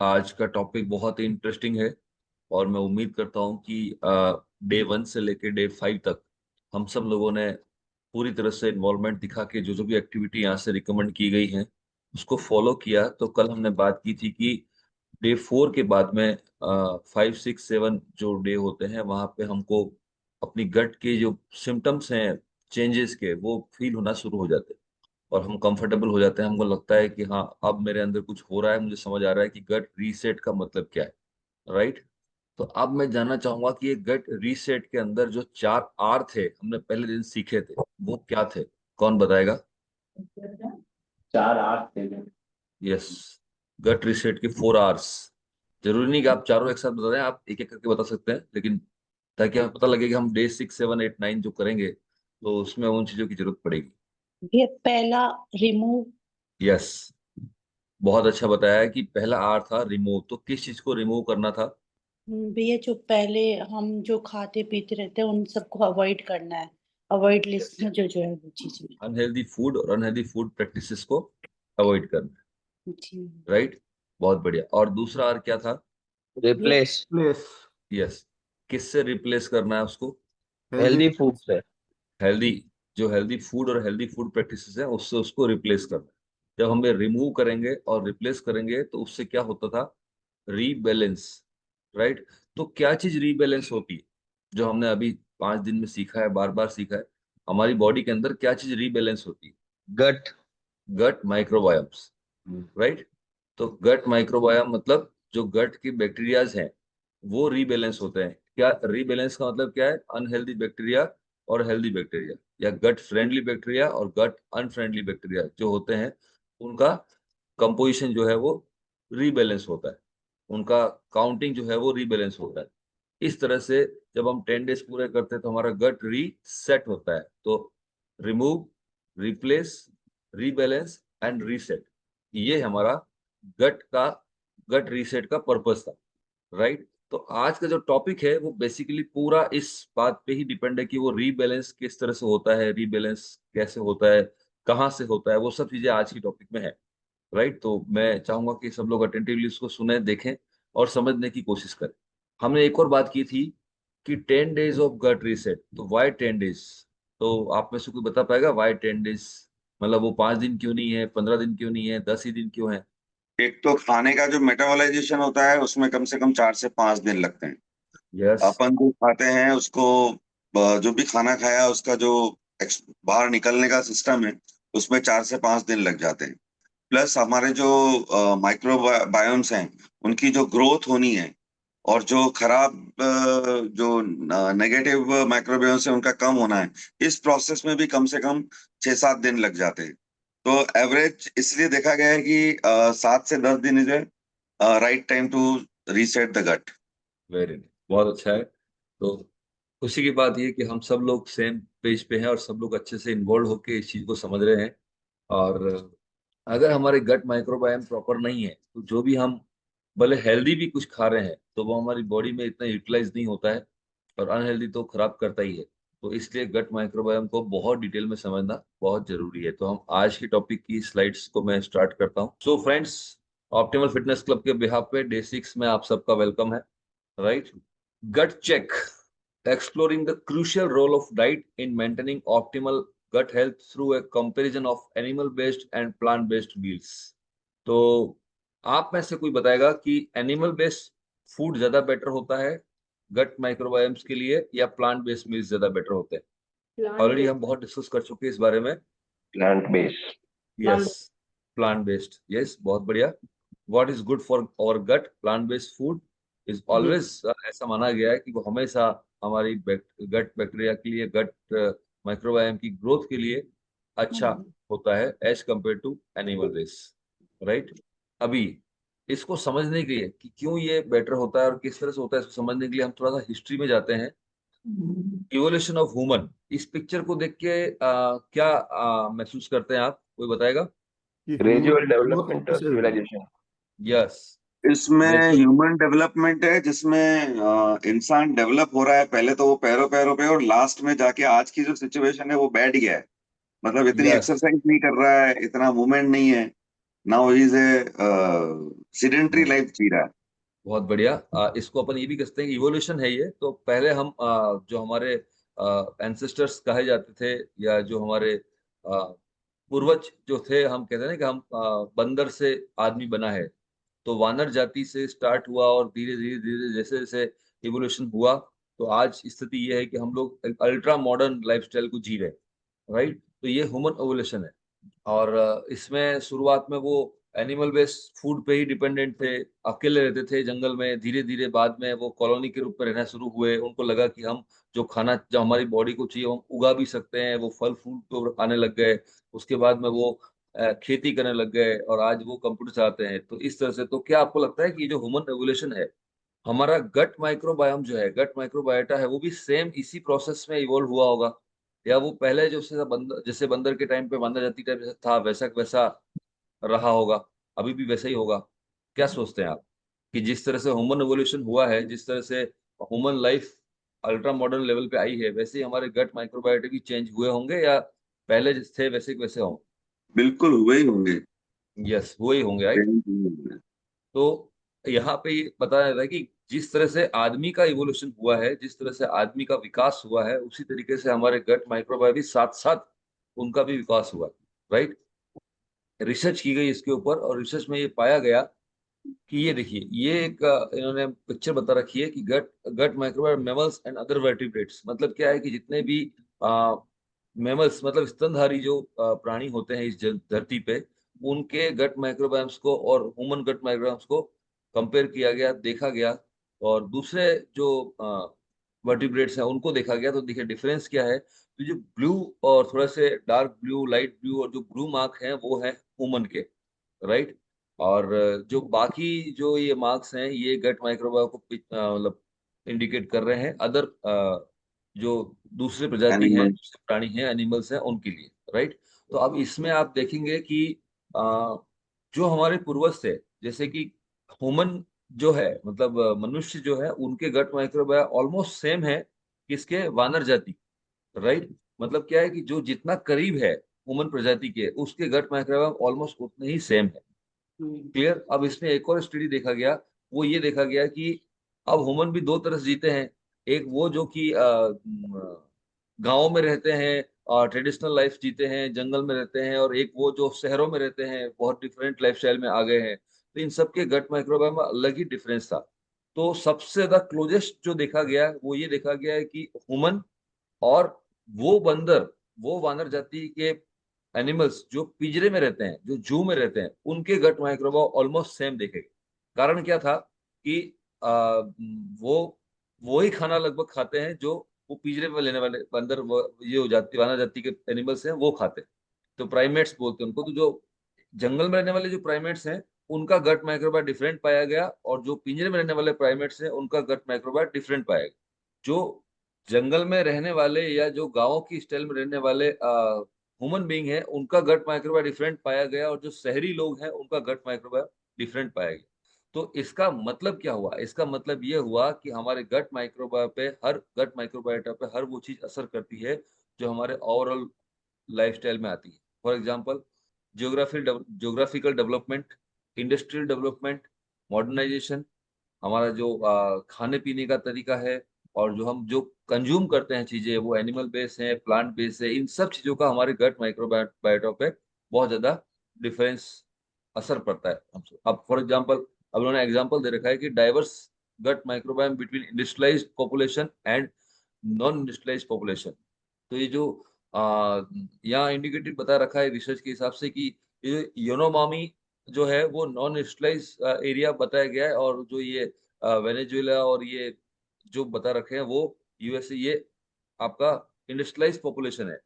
आज का टॉपिक बहुत ही इंटरेस्टिंग है और मैं उम्मीद करता हूँ कि डे 1 से लेकर डे 5 तक हम सब लोगों ने पूरी तरह से इन्वॉल्वमेंट दिखा के जो जो भी एक्टिविटी यहाँ से रिकमेंड की गई हैं उसको फॉलो किया। तो कल हमने बात की थी कि डे 4 के बाद में 5, 6, 7 जो डे होते हैं वहाँ पे हमको अपनी गट के जो सिम्टम्स हैं चेंजेस के वो फील होना शुरू हो जाते हैं और हम कंफर्टेबल हो जाते हैं। हमको लगता है कि हाँ अब मेरे अंदर कुछ हो रहा है, मुझे समझ आ रहा है कि गट रीसेट का मतलब क्या है। राइट। तो अब मैं जानना चाहूंगा कि ये गट रीसेट के अंदर जो 4 R थे हमने पहले दिन सीखे थे वो क्या थे? कौन बताएगा? 4 8 थे। यस, गट रीसेट के 4 Rs। जरूरी नहीं कि आप चारों एक साथ बता दें, आप एक एक करके बता सकते हैं, लेकिन ताकि हमें पता लगे कि हम डे 6, 7, 8, 9 जो करेंगे तो उसमें उन चीजों की जरूरत पड़ेगी। ये पहला रिमूव। यस, बहुत अच्छा बताया है कि पहला R था रिमूव। तो किस चीज को रिमूव करना था? ये जो पहले हम जो खाते पीते रहते हैं उन सबको अवॉइड करना है। अवॉइड लिस्ट में जो है वो चीजें। अनहेल्दी फूड और अनहेल्दी फूड प्रैक्टिसेस को अवॉइड करना जी। है। राइट, बहुत बढ़िया। और दूसरा R क्या था? ये रिप्लेस प्लेस यस, किससे रिप्लेस करना है उसको? हेल्दी हेल्दी फूड से। हेल्दी, जो हेल्दी फूड और हेल्दी फूड प्रैक्टिसेस है उससे उसको रिप्लेस करना है। जब हम ये रिमूव करेंगे और रिप्लेस करेंगे तो उससे क्या होता था? रीबैलेंस। राइट। तो क्या चीज रीबैलेंस होती है जो हमने अभी 5 दिन में सीखा है, बार बार सीखा है? हमारी बॉडी के अंदर क्या चीज रीबैलेंस होती है? गट। गट माइक्रोबायोम्स। राइट। तो गट माइक्रोबायोम मतलब जो गट की बैक्टीरियाज हैं वो रीबैलेंस होते हैं। क्या रीबैलेंस का मतलब क्या है? अनहेल्दी बैक्टीरिया और हेल्दी बैक्टीरिया, या गट फ्रेंडली बैक्टीरिया और गट अनफ्रेंडली बैक्टीरिया जो होते हैं उनका कंपोजिशन जो है वो रीबैलेंस होता है, उनका काउंटिंग जो है वो रीबैलेंस होता है। इस तरह से जब हम 10 डेज पूरे करते हैं तो हमारा गट रीसेट होता है। तो remove, replace, rebalance and reset, ये हमारा गट का गट रीसेट का पर्पस था। राइट। तो आज का जो टॉपिक है वो बेसिकली पूरा इस बात पे ही डिपेंड है कि वो रीबैलेंस किस तरह से होता है, रीबैलेंस कैसे होता है, कहाँ से होता है, वो सब चीजें आज की टॉपिक में है। राइट। तो मैं चाहूंगा कि सब लोग अटेंटिवली उसको सुने, देखें और समझने की कोशिश करें। हमने एक और बात की थी कि 10 डेज ऑफ गट रीसेट। तो वाई 10 डेज? तो आप में से कोई बता पाएगा वाई 10 डेज? मतलब वो 5 दिन क्यों नहीं है, 15 दिन क्यों नहीं है, 10 ही दिन क्यों है? एक तो खाने का जो मेटाबॉलाइजेशन होता है उसमें कम से कम 4 से 5 दिन लगते हैं। यस। अपन जो खाते हैं उसको जो भी खाना खाया उसका जो बाहर निकलने का सिस्टम है उसमें 4 से 5 दिन लग जाते हैं। प्लस हमारे जो माइक्रोबायोम्स हैं उनकी जो ग्रोथ होनी है और जो खराब जो नेगेटिव माइक्रोबायोम्स है उनका कम होना है, इस प्रोसेस में भी कम से कम 6 7 दिन लग जाते हैं। तो एवरेज इसलिए देखा गया है कि 7 से 10 दिन is a right time to reset the gut. Very nice, बहुत अच्छा है। तो खुशी की बात ये कि हम सब लोग सेम पेज पे हैं और सब लोग अच्छे से इन्वॉल्व होके इस चीज को समझ रहे हैं। और अगर हमारे गट माइक्रोबायोम प्रॉपर नहीं है तो जो भी हम भले हेल्दी भी कुछ खा रहे हैं तो वो हमारी बॉडी में इतना यूटिलाइज नहीं होता है, और अनहेल्दी तो खराब करता ही है। तो इसलिए गट माइक्रोबायोम को बहुत डिटेल में समझना बहुत जरूरी है। तो हम आज की टॉपिक की स्लाइड्स को मैं स्टार्ट करता हूँ। So friends, optimal fitness club के बिहाफ पे डे 6 में आप सबका वेलकम है। Right. Gut check, exploring the crucial role of diet in maintaining optimal gut health through a comparison of animal-based and plant-based meals। तो आप में से कोई बताएगा कि एनिमल बेस्ड फूड ज्यादा बेटर होता है गट माइक्रोबायोम्स के लिए, या प्लांट बेस्ड मील्स ज्यादा बेटर होते हैं? ऑलरेडी हम बहुत डिस्कस कर चुके हैं इस बारे में। Plant based. Yes, plant based, yes, बहुत बढ़िया। What is good for our gut? Plant based food is always, ऐसा माना गया है कि वो हमेशा हमारी गट बैक्टीरिया के लिए, गट माइक्रोबायोम की ग्रोथ के लिए अच्छा होता है as compare to animal based. Right. अभी इसको समझने के लिए कि क्यों ये बेटर होता है और किस तरह से होता है, इसको समझने के लिए हम थोड़ा सा हिस्ट्री में जाते हैं। इवोल्यूशन ऑफ ह्यूमन, इस पिक्चर को देख के क्या महसूस करते हैं आप? कोई बताएगा? कि ग्रेजुअल ह्यूमन ग्रोथ डेवलपमेंट कैसे हुआ। सिविलाइजेशन। यस। इसमें ग्रेजुअल। ह्यूमन डेवलपमेंट है जिसमें इंसान डेवलप हो रहा है। पहले तो वो पैरों पैरों पे और लास्ट में जाके आज की जो सिचुएशन है वो बैठ गया है। मतलब इतनी यस। एक्सरसाइज नहीं कर रहा है, इतना मूवमेंट नहीं है, now he is a sedentary life जी रहा है। बहुत बढ़िया। इसको अपन ये भी कहते हैं कि इवोल्यूशन है ये। तो पहले हम जो हमारे एंसेस्टर्स कहे जाते थे, या जो हमारे पूर्वज जो थे, हम कहते हैं ना कि हम बंदर से आदमी बना है। तो वानर जाति से स्टार्ट हुआ और धीरे धीरे धीरे जैसे जैसे इवोल्यूशन हुआ, तो आज स्थिति ये है कि हम लोग अल्ट्रा मॉडर्न लाइफस्टाइल को जी रहे हैं, राइट। तो ये ह्यूमन एवोल्यूशन है। और इसमें शुरुआत में वो एनिमल बेस्ड फूड पे ही डिपेंडेंट थे, अकेले रहते थे जंगल में। धीरे धीरे बाद में वो कॉलोनी के रूप में रहना शुरू हुए। उनको लगा कि हम जो खाना जो हमारी बॉडी को चाहिए हम उगा भी सकते हैं, वो फल फूल तो आने लग गए। उसके बाद में वो खेती करने लग गए, और आज वो कंप्यूटर चलाते हैं। तो इस तरह से, तो क्या आपको लगता है कि ये जो ह्यूमन एवोल्यूशन है, हमारा गट माइक्रोबायोम जो है, गट माइक्रोबायोटा है, वो भी सेम इसी प्रोसेस में इवॉल्व हुआ होगा? या वो पहले जो से बंदर, जैसे बंदर के टाइम पे, मानव जाति टाइम पे था, वैसा वैसा रहा होगा, अभी भी वैसा ही होगा? क्या सोचते हैं आप कि जिस तरह से ह्यूमन एवोल्यूशन हुआ है, जिस तरह से human life ultra modern level पे आई है, वैसे ही हमारे गट माइक्रोबायोटा भी चेंज हुए होंगे, या पहले जैसे थे वैसे के वैसे होंगे? बिल्कुल हुए ही होंगे। यस, हुए ही होंगे, राइट। तो यहाँ पे ये बताया जाता है कि जिस तरह से आदमी का इवोल्यूशन हुआ है, जिस तरह से आदमी का विकास हुआ है, उसी तरीके से हमारे गट माइक्रोबायोम भी साथ साथ उनका भी विकास हुआ, राइट। रिसर्च की गई इसके ऊपर, और रिसर्च में ये पाया गया कि ये देखिए, ये एक इन्होंने पिक्चर बता रखी है कि gut gut microbiome mammals and other vertebrates. मतलब क्या है कि जितने भी मेमल्स, मतलब स्तनधारी जो प्राणी होते हैं इस धरती पे, उनके गट माइक्रोबायोम्स को और ह्यूमन गट माइक्रोबायोम्स को कंपेयर किया गया, देखा गया। और दूसरे जो वर्टिब्रेट्स हैं उनको देखा गया। तो देखिए डिफरेंस क्या है। तो जो ब्लू और थोड़ा से डार्क ब्लू, लाइट ब्लू और जो ब्लू मार्क है, वो है ह्यूमन के, राइट। और जो बाकी जो ये मार्क्स हैं, ये गट माइक्रोबायोम को मतलब इंडिकेट कर रहे हैं अदर जो दूसरे प्रजाति हैं, एनिमल। दूसरे प्राणी हैं, एनिमल्स हैं, उनके लिए, राइट। तो अब इसमें आप देखेंगे कि अ, जो हमारे पूर्वज थे, जैसे कि ह्यूमन जो है, मतलब मनुष्य जो है, उनके गट माइक्रोबायोम ऑलमोस्ट सेम है किसके, वानर जाति, राइट। मतलब क्या है कि जो जितना करीब है ह्यूमन प्रजाति के, उसके गट माइक्रोबायोम ऑलमोस्ट उतने ही सेम है। क्लियर। अब इसमें एक और स्टडी देखा गया। वो ये देखा गया कि अब ह्यूमन भी दो तरह से जीते हैं। एक वो जो कि गांवों में रहते हैं और ट्रेडिशनल लाइफ जीते हैं, जंगल में रहते हैं, और एक वो जो शहरों में रहते हैं, बहुत डिफरेंट लाइफस्टाइल में आ गए हैं। तो इन सब के गट माइक्रोबायोम में अलग ही डिफरेंस था। तो सबसे ज्यादा क्लोजेस्ट जो देखा गया है, वो ये देखा गया है कि ह्यूमन और वो बंदर, वो वानर जाति के एनिमल्स जो पिंजरे में रहते हैं, जो जू में रहते हैं, उनके गट माइक्रोबायोम ऑलमोस्ट सेम देखे। कारण क्या था कि वो वो ही खाना लगभग खाते हैं जो वो पिंजरे में लेने वाले बंदर, ये जाति, वानर जाति के एनिमल्स हैं, वो खाते हैं। तो प्राइमेट्स बोलते हैं उनको। तो जो जंगल में रहने वाले जो प्राइमेट्स हैं, उनका गट माइक्रोबायोम डिफरेंट पाया गया, और जो पिंजरे में रहने वाले प्राइमेट्स हैं, उनका गट माइक्रोबायोम डिफरेंट पाया गया। जो जंगल में रहने वाले या जो गांवों की स्टाइल में रहने वाले ह्यूमन बीइंग है, उनका गट माइक्रोबायोम डिफरेंट पाया गया, और जो शहरी लोग हैं उनका गट माइक्रोबायोम डिफरेंट पाया गया। तो इसका मतलब क्या हुआ? इसका मतलब ये हुआ कि हमारे गट माइक्रोबायोम पे, हर गट माइक्रोबायोटा पे हर वो चीज असर करती है जो हमारे ओवरऑल लाइफस्टाइल में आती है। For example, geographical development, industrial development, modernisation, हमारा जो खाने पीने का तरीका है, और जो हम जो कंज्यूम करते हैं चीजें, वो एनिमल बेस है, प्लांट बेस है, इन सब चीजों का हमारे गट माइक्रोबायोटा पे बहुत ज्यादा डिफरेंस असर पड़ता है हमसे। अब फॉर एग्जांपल, अब उन्होंने एग्जांपल दे रखा है कि diverse gut microbiome between industrialised population and non industrialised population. तो ये जो यहाँ इंडिकेटिव बता रखा है रिसर्च के हिसाब से कि ये योनोमामी जो है, वो नॉन इंडस्ट्रियलाइज एरिया बताया गया है, और जो ये वेनेजुएला और ये जो बता रखे हैं, वो यूएसए, ये आपका इंडस्ट्रियलाइज पॉपुलेशन है।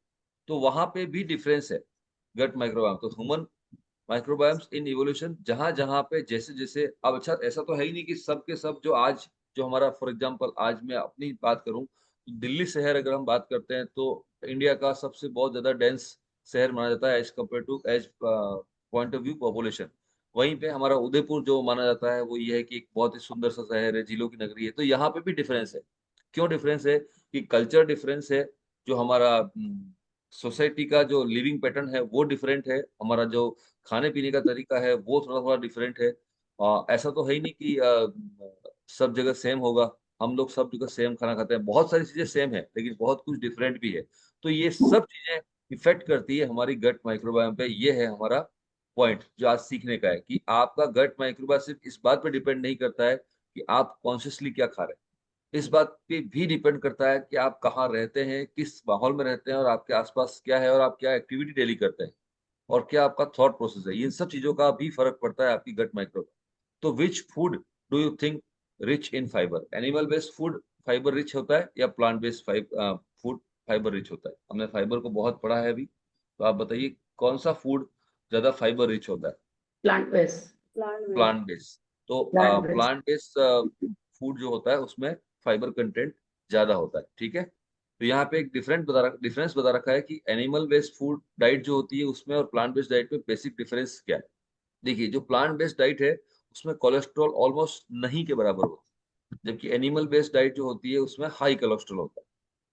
तो वहां पे भी डिफरेंस है गट माइक्रोबायोम। तो ह्यूमन माइक्रोबायोम्स इन इवोल्यूशन, जहां जहां पे जैसे जैसे, अब अच्छा, ऐसा तो है ही नहीं कि सब के सब जो आज, जो हमारा फॉर एग्जांपल आज मैं अपनी बात करूं, तो दिल्ली शहर अगर हम बात करते हैं, तो इंडिया का सबसे बहुत ज्यादा डेंस शहर माना जाता है as compare to, as point of view population. वहीं पे हमारा उदयपुर जो माना जाता है, वो ये है कि एक बहुत ही सुंदर सा शहर है, झीलों की नगरी है। तो यहाँ पे भी डिफरेंस है। क्यों डिफरेंस है? कि कल्चर डिफरेंस है, जो हमारा सोसाइटी का जो लिविंग पैटर्न है वो डिफरेंट है, हमारा जो खाने पीने का तरीका है वो थोड़ा थोड़ा डिफरेंट है। ऐसा तो है ही नहीं कि सब जगह सेम होगा। हम लोग सब जगह सेम खाना खाते हैं, बहुत सारी चीजें सेम है लेकिन बहुत कुछ डिफरेंट भी है। तो ये सब चीजें इफेक्ट करती है हमारी गट माइक्रोबायोम पे। ये है हमारा पॉइंट जो आज सीखने का है कि आपका गट माइक्रोबायोम सिर्फ इस बात पे डिपेंड नहीं करता है कि आप कॉन्शियसली क्या खा रहे हैं, इस बात पे भी डिपेंड करता है कि आप कहाँ रहते हैं, किस माहौल में रहते हैं और आपके आसपास क्या है और आप क्या एक्टिविटी डेली करते हैं और क्या आपका थॉट प्रोसेस है। इन सब चीजों का भी फर्क पड़ता है आपकी गट माइक्रो। तो which food do you think rich in fibre? Animal based food fibre rich होता है या plant based food fibre rich होता है? हमने फाइबर को बहुत पढ़ा है अभी, तो आप बताइए कौन सा फूड ज्यादा फाइबर रिच होता है? Plant based. Plant based. तो plant based. Plant based food जो होता है उसमें फाइबर कंटेंट ज्यादा होता है, ठीक है। तो यहाँ पे एक डिफरेंस बता रखा है कि एनिमल बेस्ड फूड डाइट जो होती है उसमें और प्लांट बेस्ड डाइट में बेसिक डिफरेंस क्या है। देखिए, जो प्लांट बेस्ड डाइट है उसमें कोलेस्ट्रॉल ऑलमोस्ट नहीं के बराबर होता है, जबकि एनिमल बेस्ड डाइट जो होती है उसमें हाई कोलेस्ट्रॉल होता है।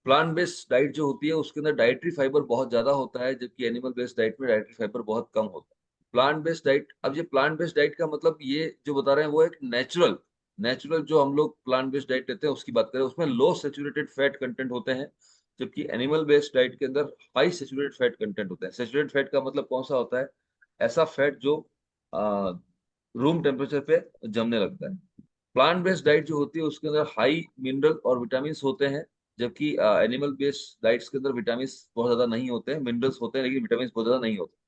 प्लांट बेस्ड डाइट जो होती है उसके अंदर डाइटरी फाइबर बहुत ज्यादा होता है, जबकि एनिमल बेस्ड डाइट में डाइटरी फाइबर बहुत कम होता है। प्लांट बेस्ड डाइट, अब ये प्लांट बेस्ड डाइट का मतलब ये जो बता रहे हैं वो एक नेचुरल नेचुरल जो हम लोग प्लांट बेस्ड डाइट लेते हैं उसकी बात करें, उसमें लो सेचुरेटेड फैट कंटेंट होते हैं, जबकि एनिमल बेस्ड डाइट के अंदर हाई सेचुरेटेड फैट कंटेंट होता है। सेचुरेटेड फैट का मतलब कौन सा होता है? ऐसा फैट जो रूम टेम्परेचर पे जमने लगता है। प्लांट बेस्ड डाइट जो होती है उसके अंदर हाई मिनरल और विटामिन होते हैं, जबकि एनिमल बेस्ड डाइट्स के अंदर विटामिन बहुत ज्यादा नहीं होते हैं, मिनरल्स होते हैं लेकिन विटामिन बहुत ज्यादा नहीं होते।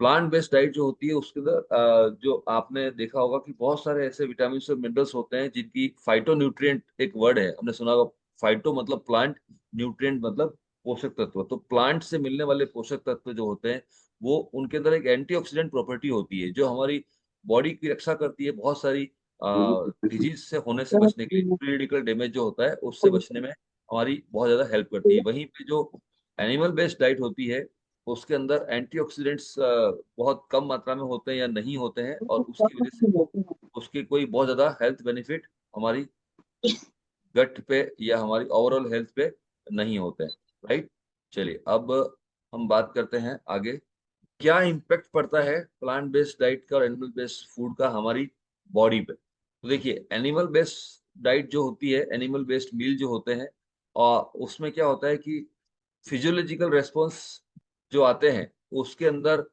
प्लांट बेस्ड डाइट जो होती है उसके अंदर जो आपने देखा होगा कि बहुत सारे ऐसे विटामिन और मिनरल्स होते हैं जिनकी फाइटो न्यूट्रिएंट एक वर्ड है, हमने सुना होगा। फाइटो मतलब प्लांट, न्यूट्रिएंट मतलब पोषक तत्व। तो प्लांट से मिलने वाले पोषक तत्व जो होते हैं वो उनके अंदर एक एंटीऑक्सीडेंट प्रॉपर्टी होती है जो हमारी बॉडी की रक्षा करती है बहुत सारी डिजीज से होने से बचने के लिए। फ्री रेडिकल डैमेज जो होता है उससे बचने में हमारी बहुत ज्यादा हेल्प करती है। वहीं पे जो एनिमल बेस्ड डाइट होती है उसके अंदर एंटीऑक्सीडेंट्स बहुत कम मात्रा में होते हैं या नहीं होते हैं, और उसकी वजह से उसके कोई बहुत ज्यादा हेल्थ बेनिफिट हमारी गट पे या हमारी ओवरऑल हेल्थ पे नहीं होते हैं, राइट। चलिए अब हम बात करते हैं आगे, क्या इम्पेक्ट पड़ता है प्लांट बेस्ड डाइट का और एनिमल बेस्ड फूड का हमारी बॉडी पे। तो देखिए, एनिमल बेस्ड डाइट जो होती है, एनिमल बेस्ड मील जो होते हैं, और उसमें क्या होता है कि फिजियोलॉजिकल रेस्पॉन्स जो आते हैं उसके अंदर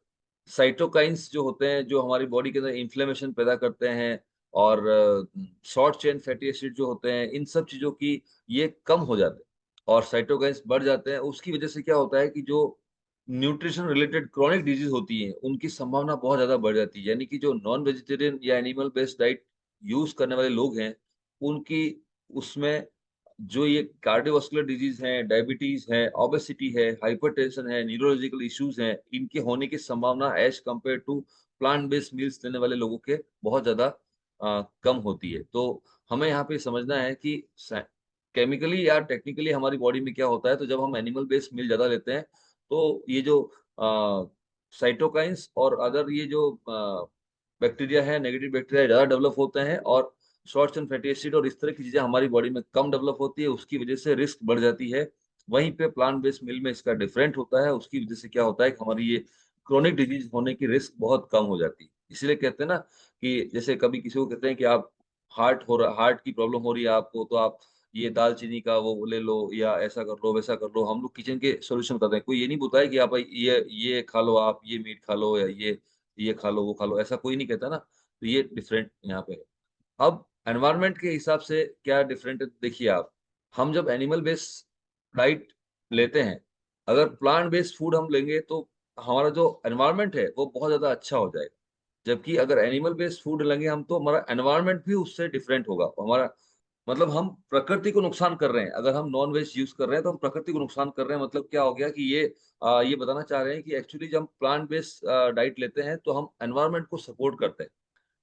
साइटोकाइंस जो होते हैं जो हमारी बॉडी के अंदर इन्फ्लेमेशन पैदा करते हैं, और शॉर्ट चेन फैटी एसिड जो होते हैं, इन सब चीजों की ये कम हो जाते हैं और साइटोकाइंस बढ़ जाते हैं। उसकी वजह से क्या होता है कि जो न्यूट्रिशन रिलेटेड क्रॉनिक डिजीज होती है उनकी संभावना बहुत ज्यादा बढ़ जाती है। यानी कि जो नॉन वेजिटेरियन या एनिमल बेस्ड डाइट यूज करने वाले लोग हैं उनकी उसमें जो ये कार्डियोवास्कुलर डिजीज हैं, डायबिटीज है, ओबेसिटी है, हाइपरटेंशन है, न्यूरोलॉजिकल इश्यूज हैं, इनके होने की संभावना as compare to plant based meals लेने वाले लोगों के बहुत ज्यादा कम होती है। तो हमें यहाँ पे समझना है कि केमिकली या टेक्निकली हमारी बॉडी में क्या होता है। तो जब हम एनिमल बेस्ड मील ज्यादा लेते हैं तो ये जो साइटोकाइंस और अदर ये जो बैक्टीरिया है, नेगेटिव बैक्टीरिया ज्यादा डेवलप होते हैं, और शॉर्ट चेन फैटी एसिड और इस तरह की चीजें हमारी बॉडी में कम डेवलप होती है, उसकी वजह से रिस्क बढ़ जाती है। वहीं पे प्लांट बेस्ड मील में इसका डिफरेंट होता है, उसकी वजह से क्या होता है कि हमारी ये क्रोनिक डिजीज होने की रिस्क बहुत कम हो जाती है। इसलिए कहते हैं ना कि जैसे कभी किसी को कहते हैं कि आप हार्ट की प्रॉब्लम हो रही है आपको, तो आप ये दालचीनी का वो ले लो या ऐसा कर लो वैसा कर लो। हम लोग किचन के सॉल्यूशन बताते हैं, कोई ये नहीं बताया कि आप भाई ये खा लो, आप ये मीट खा लो या ये खा लो वो खा लो, ऐसा कोई नहीं कहता ना। तो ये डिफरेंट यहाँ पे है। अब एनवायरनमेंट के हिसाब से क्या डिफरेंट है, देखिए आप, हम जब एनिमल बेस्ड डाइट लेते हैं, अगर प्लांट बेस्ड फूड हम लेंगे तो हमारा जो एनवायरनमेंट है वो बहुत ज्यादा अच्छा हो जाएगा। जबकि अगर एनिमल बेस्ड फूड लेंगे हम तो हमारा एनवायरनमेंट भी उससे डिफरेंट होगा। हमारा मतलब हम प्रकृति को नुकसान कर रहे हैं। अगर हम नॉन वेज यूज कर रहे हैं तो हम प्रकृति को नुकसान कर रहे हैं। मतलब क्या हो गया कि ये बताना चाह रहे हैं कि एक्चुअली जब हम प्लांट बेस्ड डाइट लेते हैं तो हम एनवायरनमेंट को सपोर्ट करते हैं,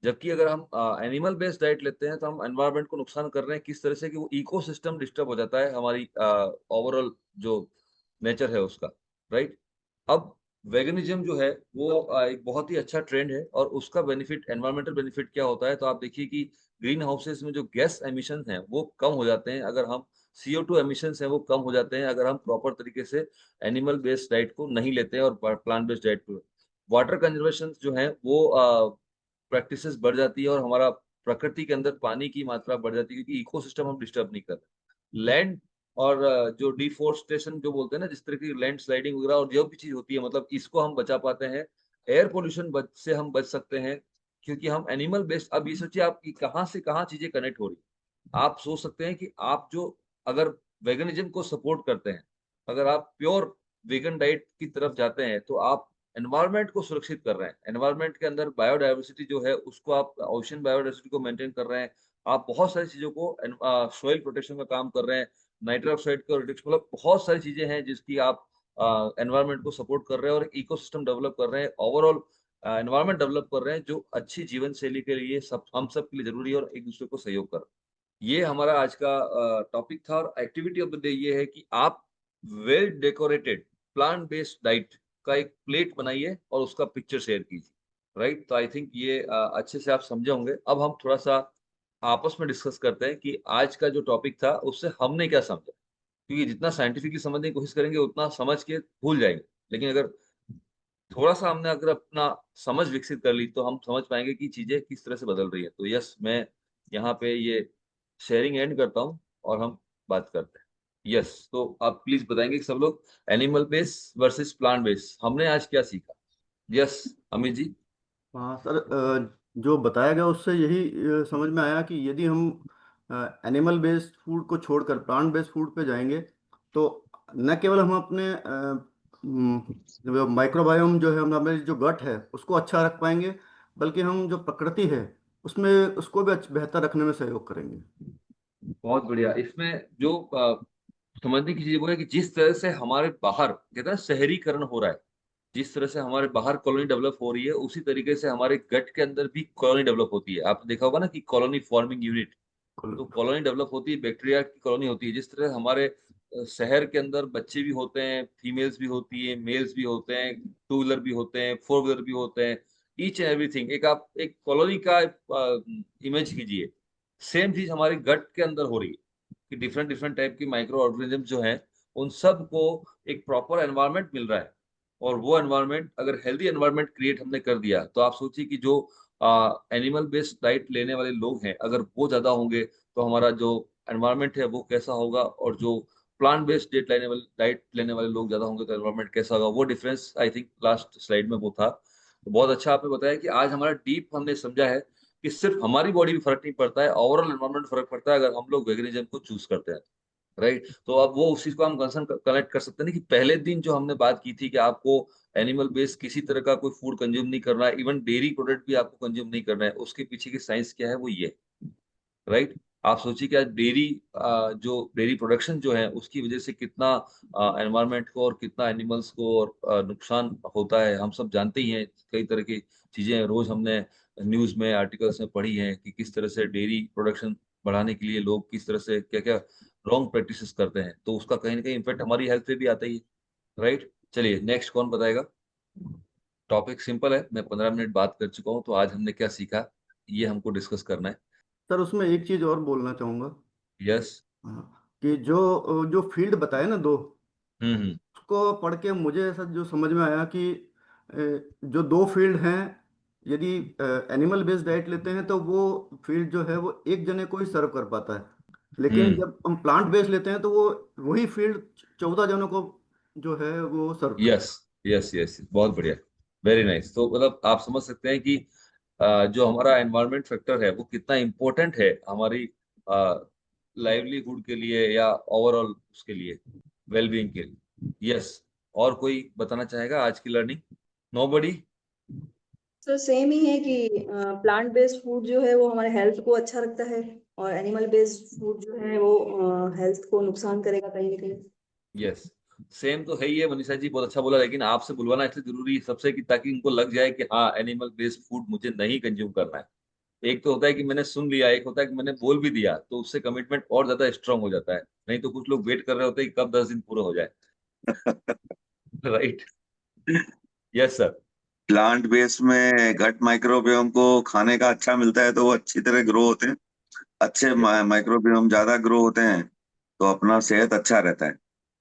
जबकि अगर हम एनिमल बेस्ड डाइट लेते हैं तो हम एनवायरनमेंट को नुकसान कर रहे हैं। किस तरह से कि वो इकोसिस्टम डिस्टर्ब हो जाता है हमारी ओवरऑल जो नेचर है उसका, राइट। अब वेगनिज्म जो है वो एक बहुत ही अच्छा ट्रेंड है, और उसका बेनिफिट, एनवायरमेंटल बेनिफिट क्या होता है, तो आप देखिए कि ग्रीन हाउसेस में जो गैस एमिशन हैं वो कम हो जाते हैं अगर हम, CO2 एमिशंस हैं वो कम हो जाते हैं अगर हम प्रॉपर तरीके से एनिमल बेस्ड डाइट को नहीं लेते हैं और प्लांट बेस्ड डाइट को। वाटर कंजर्वेशन जो है वो प्रैक्टिसेस बढ़ जाती है, और हमारा प्रकृति के अंदर पानी की मात्रा बढ़ जाती है, क्योंकि इकोसिस्टम हम डिस्टर्ब नहीं कर रहे। लैंड और जो डिफोरेस्टेशन जो बोलते हैं ना, जिस तरह की लैंड स्लाइडिंग वगैरह और जो भी चीज होती है, मतलब इसको हम बचा पाते हैं। एयर पोल्यूशन से हम बच सकते हैं, क्योंकि हम एनिमल बेस्ड। अब ये सोचिए आप कि कहाँ से कहाँ चीजें कनेक्ट हो रही हैं। आप सोच सकते हैं कि आप जो, अगर वेगनिज्म को सपोर्ट करते हैं, अगर आप प्योर वेगन डाइट की तरफ जाते हैं, तो आप एनवायरनमेंट को सुरक्षित कर रहे हैं। एनवायरनमेंट के अंदर बायोडायवर्सिटी जो है उसको, आप ओशन बायोडायवर्सिटी को मेंटेन कर रहे हैं। आप बहुत सारी चीजों को, सॉइल प्रोटेक्शन का काम कर रहे हैं, नाइट्रस ऑक्साइड का रिडक्शन, मतलब बहुत सारी चीजें हैं जिसकी आप एनवायरनमेंट को सपोर्ट कर रहे हैं, और एक इकोसिस्टम डेवलप कर रहे हैं, ओवरऑल एनवायरनमेंट डेवलप कर रहे हैं, जो अच्छी जीवन शैली के लिए सब, हम सब के लिए जरूरी है, और एक दूसरे को सहयोग कर रहे हैं। ये हमारा आज का टॉपिक था, और एक्टिविटी ऑफ द डे ये है कि आप well decorated plant based diet का एक प्लेट बनाइए और उसका पिक्चर शेयर कीजिए। राइट, तो आई थिंक ये अच्छे से आप समझे होंगे। अब हम थोड़ा सा आपस में डिस्कस करते हैं कि आज का जो टॉपिक था उससे हमने क्या समझा, क्योंकि जितना साइंटिफिकली समझने की कोशिश करेंगे उतना समझ के भूल जाएंगे, लेकिन अगर थोड़ा सा हमने अगर अपना समझ विकसित कर ली, तो हम समझ पाएंगे कि चीजें किस तरह से बदल रही है। तो यस, मैं यहाँ पे ये शेयरिंग एंड करता हूँ, और हम बात करते हैं। यस, तो आप प्लीज बताएंगे कि सब लोग, animal base versus plant base, हमने आज क्या सीखा। यस, अमित जी। हाँ सर, जो बताया गया उससे यही समझ में आया कि यदि हम एनिमल बेस्ड फूड को छोड़कर प्लांट बेस्ड फूड पे जाएंगे, तो न केवल हम अपने माइक्रोबायोम जो है, हमारे जो गट है उसको अच्छा रख पाएंगे, बल्कि हम जो प्रकृति है उसमें उसको भी बेहतर रखने में सहयोग करेंगे। बहुत बढ़िया। इसमें जो समझने की चीज वो है कि जिस तरह से हमारे बाहर, कहते हैं शहरीकरण हो रहा है, जिस तरह से हमारे बाहर कॉलोनी डेवलप हो रही है, उसी तरीके से हमारे गट के अंदर भी कॉलोनी डेवलप होती है। आपने देखा होगा ना कि कॉलोनी फॉर्मिंग यूनिट, तो कॉलोनी डेवलप होती है, बैक्टीरिया की कॉलोनी होती है। जिस तरह हमारे शहर के अंदर बच्चे भी होते हैं, फीमेल्स भी होती है, मेल्स भी होते हैं, टू व्हीलर भी होते हैं, फोर व्हीलर भी होते हैं, ईच एंड एवरीथिंग, एक आप एक कॉलोनी का इमेज कीजिए। सेम चीज हमारे गट के अंदर हो रही है, कि डिफरेंट डिफरेंट टाइप की माइक्रो ऑर्गेनिज्म जो हैं, उन सब को एक प्रॉपर एनवायरनमेंट मिल रहा है। और वो एनवायरनमेंट, अगर हेल्दी एनवायरनमेंट क्रिएट हमने कर दिया, तो आप सोचिए कि जो एनिमल बेस्ड डाइट लेने वाले लोग हैं, अगर वो ज्यादा होंगे, तो हमारा जो एनवायरनमेंट है वो कैसा होगा, और जो प्लांट बेस्ड डाइट लेने वाले लोग ज्यादा होंगे तो एनवायरनमेंट कैसा होगा। वो difference I think last slide में वो था। तो बहुत अच्छा आपने बताया कि आज हमारा डीप हमने समझा है कि सिर्फ हमारी बॉडी में फर्क नहीं पड़ता है, ओवरऑल एनवायरनमेंट फर्क पड़ता है, अगर हम लोग वेगनिज्म को चूज करते हैं। राइट, तो अब वो उस चीज को हम कंसर्न कनेक्ट कर सकते हैं कि पहले दिन जो हमने बात की थी कि आपको एनिमल बेस्ड किसी तरह का कोई फूड कंज्यूम नहीं करना है, इवन डेयरी प्रोडक्ट भी आपको कंज्यूम नहीं करना है, उसके पीछे की साइंस क्या है, वो ये। राइट, आप सोचिए कि आज जो डेयरी प्रोडक्शन जो है उसकी वजह से कितना एनवायरनमेंट को और कितना एनिमल्स को और नुकसान होता है, हम सब जानते ही हैं। कई तरह की चीजें रोज हमने न्यूज में, आर्टिकल्स में पढ़ी हैं कि किस तरह से डेयरी प्रोडक्शन बढ़ाने के लिए लोग किस तरह से क्या क्या रॉन्ग प्रैक्टिसेस करते हैं, तो उसका कहीं ना कहीं इम्पेक्ट हमारी हेल्थ पे भी आता ही है। राइट, चलिए नेक्स्ट कौन बताएगा। टॉपिक सिंपल है, मैं 15 मिनट बात कर चुका हूँ, तो आज हमने क्या सीखा ये हमको डिस्कस करना है। सर, उसमें एक चीज़ और बोलना चाहूँगा। यस। हाँ, कि जो जो फील्ड बताए ना दो, हम्म। उसको पढ़ के मुझे ऐसा जो समझ में आया कि जो दो फील्ड हैं, यदि एनिमल बेस्ड डाइट लेते हैं तो वो फील्ड जो है वो एक जने को ही सर्व कर पाता है, लेकिन हम्म। जब हम प्लांट बेस्ड लेते हैं तो वो वही फील्ड 14 जनों को जो है वो सर्व कर। यस यस यस, बहुत बढ़िया, वेरी नाइस। तो मतलब आप समझ सकते हैं कि जो हमारा एनवायरनमेंट फैक्टर है वो कितना इम्पोर्टेंट है हमारी लाइवलीहुड के लिए, या ओवरऑल उसके लिए, वेलबींग के लिए। यस, और कोई बताना चाहेगा आज की लर्निंग। नोबडी। सर सेम ही है कि प्लांट बेस्ड फूड जो है वो हमारे हेल्थ को अच्छा रखता है, और एनिमल बेस्ड फूड जो है वो हेल्थ को नुकसान करेगा कहीं ना कहीं। यस, सेम तो है ही है। मनीषा जी बहुत अच्छा बोला, लेकिन आपसे बुलवाना इसलिए जरूरी है सबसे कि ताकि इनको लग जाए कि हाँ, एनिमल बेस्ड फूड मुझे नहीं कंज्यूम करना है। एक तो होता है कि मैंने सुन लिया, एक होता है कि मैंने बोल भी दिया, तो उससे कमिटमेंट और ज्यादा स्ट्रांग हो जाता है। नहीं तो कुछ लोग वेट कर रहे होते हैं कि कब 10 दिन पूरा हो जाए। Right. Yes sir. Plant based में गट माइक्रोबियोम को खाने का अच्छा मिलता है तो वो अच्छी तरह ग्रो होते हैं। अच्छे माइक्रोबियोम ज्यादा ग्रो होते हैं तो अपना सेहत अच्छा रहता है।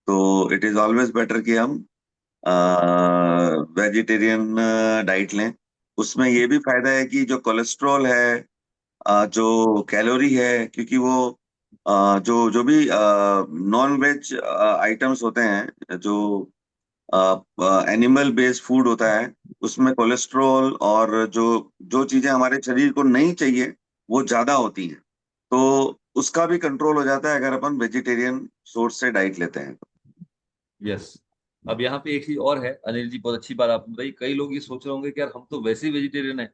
तो इट इज ऑलवेज बेटर कि हम वेजिटेरियन डाइट लें। उसमें ये भी फायदा है कि जो कोलेस्ट्रॉल है, जो कैलोरी है, क्योंकि वो जो जो भी नॉन वेज आइटम्स होते हैं, जो एनिमल बेस्ड फूड होता है, उसमें कोलेस्ट्रॉल और जो जो चीजें हमारे शरीर को नहीं चाहिए वो ज्यादा होती हैं। तो उसका भी कंट्रोल हो जाता है अगर अपन वेजिटेरियन सोर्स से डाइट लेते हैं। यस। अब यहाँ पे एक चीज और है अनिल जी, बहुत अच्छी बात आपने बताई। कई लोग ये सोच रहे होंगे कि यार हम तो वैसे ही वेजिटेरियन है,